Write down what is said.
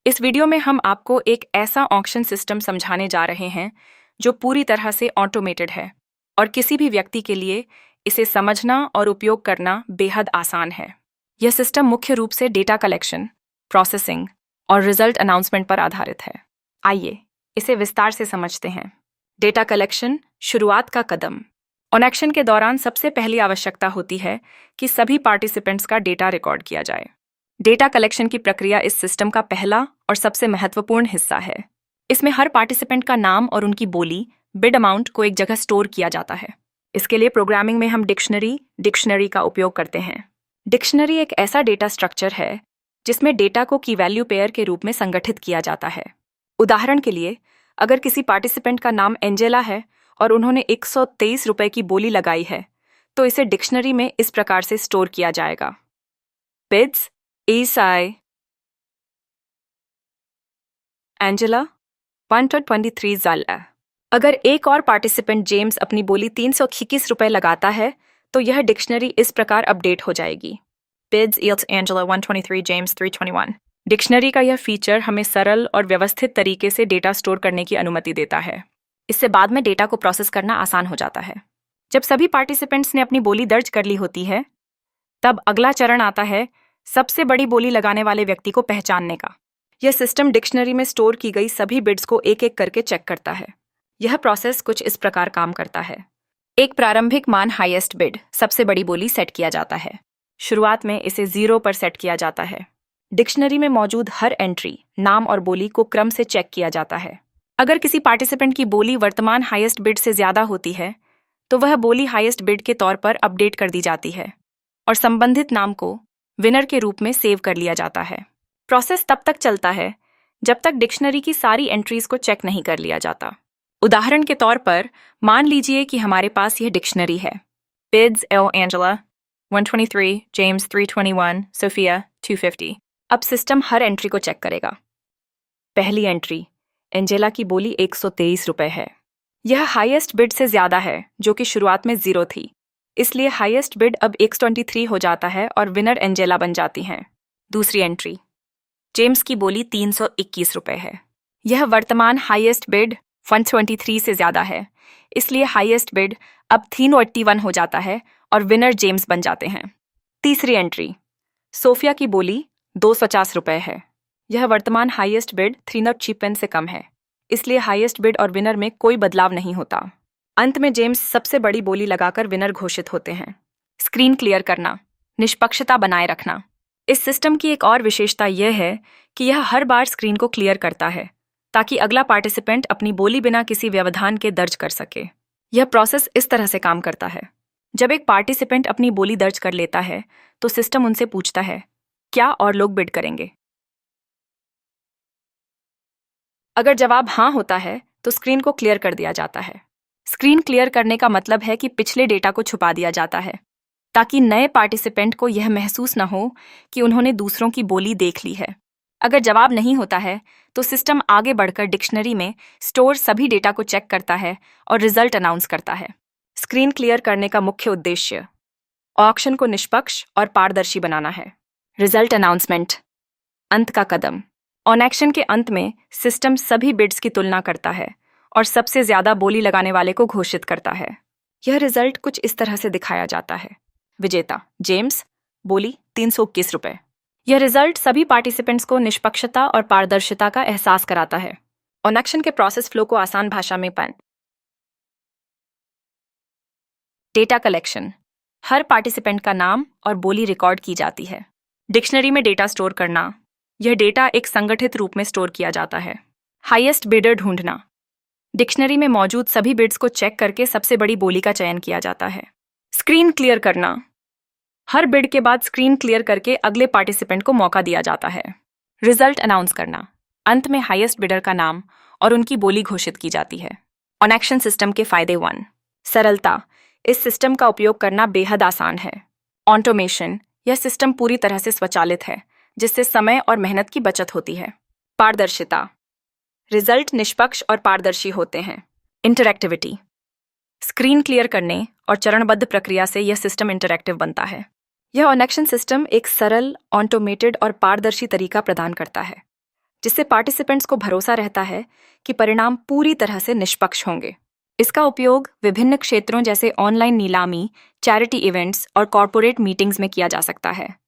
इस वीडियो में हम आपको एक ऐसा ऑक्शन सिस्टम समझाने जा रहे हैं जो पूरी तरह से ऑटोमेटेड है और किसी भी व्यक्ति के लिए इसे समझना और उपयोग करना बेहद आसान है। यह सिस्टम मुख्य रूप से डेटा कलेक्शन, प्रोसेसिंग और रिजल्ट अनाउंसमेंट पर आधारित है। आइए इसे विस्तार से समझते हैं। डेटा कलेक्शन, शुरुआत का कदम। ऑक्शन के दौरान सबसे पहली आवश्यकता होती है कि सभी पार्टिसिपेंट्स का डेटा रिकॉर्ड किया जाए। डेटा कलेक्शन की प्रक्रिया इस सिस्टम का पहला और सबसे महत्वपूर्ण हिस्सा है। इसमें हर पार्टिसिपेंट का नाम और उनकी बोली, बिड अमाउंट को एक जगह स्टोर किया जाता है। इसके लिए प्रोग्रामिंग में हम डिक्शनरी का उपयोग करते हैं। डिक्शनरी एक ऐसा डेटा स्ट्रक्चर है जिसमें डेटा को की वैल्यू पेयर के रूप में संगठित किया जाता है। उदाहरण के लिए, अगर किसी पार्टिसिपेंट का नाम एंजेला है और उन्होंने 123 रुपए की बोली लगाई है, तो इसे डिक्शनरी में इस प्रकार से स्टोर किया जाएगा। Bids Isai Angela 123 Zalla। अगर एक और पार्टिसिपेंट जेम्स अपनी बोली 321 रुपए लगाता है, तो यह डिक्शनरी इस प्रकार अपडेट हो जाएगी। Bids yields Angela 123 James 321। Dictionary का यह फीचर हमें सरल और व्यवस्थित तरीके से डेटा स्टोर करने की अनुमति देता है। इससे बाद में डेटा को प्रोसेस करना आसान हो जाता है। जब सभी पार्टिसिपेंट्स ने अपनी बोली दर्ज कर ली होती है, तब अगला चरण आता है सबसे बड़ी बोली लगाने वाले व्यक्ति को पहचानने का। यह सिस्टम डिक्शनरी में स्टोर की गई सभी बिड्स को एक एक करके चेक करता है। यह प्रोसेस कुछ इस प्रकार काम करता है। एक प्रारंभिक मान हाईएस्ट बिड, सबसे बड़ी बोली, सेट किया जाता है। शुरुआत में इसे 0 पर सेट किया जाता है। डिक्शनरी में मौजूद हर एंट्री, नाम और बोली को क्रम से चेक किया जाता है। अगर किसी पार्टिसिपेंट की बोली वर्तमान हाईएस्ट बिड से ज्यादा होती है, तो वह बोली हाईएस्ट बिड के तौर पर अपडेट कर दी जाती है और संबंधित नाम को विनर के रूप में सेव कर लिया जाता है। प्रोसेस तब तक चलता है जब तक डिक्शनरी की सारी एंट्रीज को चेक नहीं कर लिया जाता। उदाहरण के तौर पर मान लीजिए कि हमारे पास यह डिक्शनरी है। Bids Angela 123, James 321, Sophia 250। अब सिस्टम हर एंट्री को चेक करेगा। पहली एंट्री, एंजेला की बोली 123 रुपए है। यह हाईएस्ट बिड से ज्यादा है, जो कि शुरुआत में 0 थी। इसलिए हाईएस्ट बिड अब 123 हो जाता है और विनर एंजेला बन जाती हैं। दूसरी एंट्री, जेम्स की बोली 321 रुपए है। यह वर्तमान हाईएस्ट बिड 123 से ज्यादा है, इसलिए हाईएस्ट बिड अब 381 हो जाता है और विनर जेम्स बन जाते हैं। तीसरी एंट्री, सोफिया की बोली 250 रुपए है। यह वर्तमान हाईएस्ट बिड 300 से कम है, इसलिए हाईएस्ट बिड और विनर में कोई बदलाव नहीं होता। अंत में जेम्स सबसे बड़ी बोली लगाकर विनर घोषित होते हैं। स्क्रीन क्लियर करना, निष्पक्षता बनाए रखना। इस सिस्टम की एक और विशेषता यह है कि यह हर बार स्क्रीन को क्लियर करता है ताकि अगला पार्टिसिपेंट अपनी बोली बिना किसी व्यवधान के दर्ज कर सके। यह प्रोसेस इस तरह से काम करता है। जब एक पार्टिसिपेंट अपनी बोली दर्ज कर लेता है, तो सिस्टम उनसे पूछता है, क्या और लोग बिड करेंगे? अगर जवाब हाँ होता है, तो स्क्रीन को क्लियर कर दिया जाता है। स्क्रीन क्लियर करने का मतलब है कि पिछले डेटा को छुपा दिया जाता है, ताकि नए पार्टिसिपेंट को यह महसूस न हो कि उन्होंने दूसरों की बोली देख ली है। अगर जवाब नहीं होता है, तो सिस्टम आगे बढ़कर डिक्शनरी में स्टोर सभी डेटा को चेक करता है और रिजल्ट अनाउंस करता है। स्क्रीन क्लियर करने का मुख्य उद्देश्य ऑक्शन को निष्पक्ष और पारदर्शी बनाना है। रिजल्ट अनाउंसमेंट, अंत का कदम। ऑक्शन के अंत में सिस्टम सभी बिड्स की तुलना करता है और सबसे ज्यादा बोली लगाने वाले को घोषित करता है। यह रिजल्ट कुछ इस तरह से दिखाया जाता है। विजेता जेम्स, बोली 321 रुपए। यह रिजल्ट सभी पार्टिसिपेंट्स को निष्पक्षता और पारदर्शिता का एहसास कराता है। ऑक्शन के प्रोसेस फ्लो को आसान भाषा में डेटा कलेक्शन, हर पार्टिसिपेंट का नाम और बोली रिकॉर्ड की जाती है। डिक्शनरी में डेटा स्टोर करना, यह डेटा एक संगठित रूप में स्टोर किया जाता है। हाईएस्ट बिडर ढूंढना, डिक्शनरी में मौजूद सभी बिड्स को चेक करके सबसे बड़ी बोली का चयन किया जाता है। स्क्रीन क्लियर करना, हर बिड के बाद स्क्रीन क्लियर करके अगले पार्टिसिपेंट को मौका दिया जाता है। रिजल्ट अनाउंस करना, अंत में हाईएस्ट बिडर का नाम और उनकी बोली घोषित की जाती है। ऑक्शन सिस्टम के फायदे 1, सरलता। इस सिस्टम का उपयोग करना बेहद आसान है। ऑटोमेशन, यह सिस्टम पूरी तरह से स्वचालित है, जिससे समय और मेहनत की बचत होती है। पारदर्शिता, रिजल्ट निष्पक्ष और पारदर्शी होते हैं। इंटरैक्टिविटी, स्क्रीन क्लियर करने और चरणबद्ध प्रक्रिया से यह सिस्टम इंटरैक्टिव बनता है। यह ऑक्शन सिस्टम एक सरल, ऑटोमेटेड और पारदर्शी तरीका प्रदान करता है जिससे पार्टिसिपेंट्स को भरोसा रहता है कि परिणाम पूरी तरह से निष्पक्ष होंगे। इसका उपयोग विभिन्न क्षेत्रों जैसे ऑनलाइन नीलामी, चैरिटी इवेंट्स और कॉर्पोरेट मीटिंग्स में किया जा सकता है।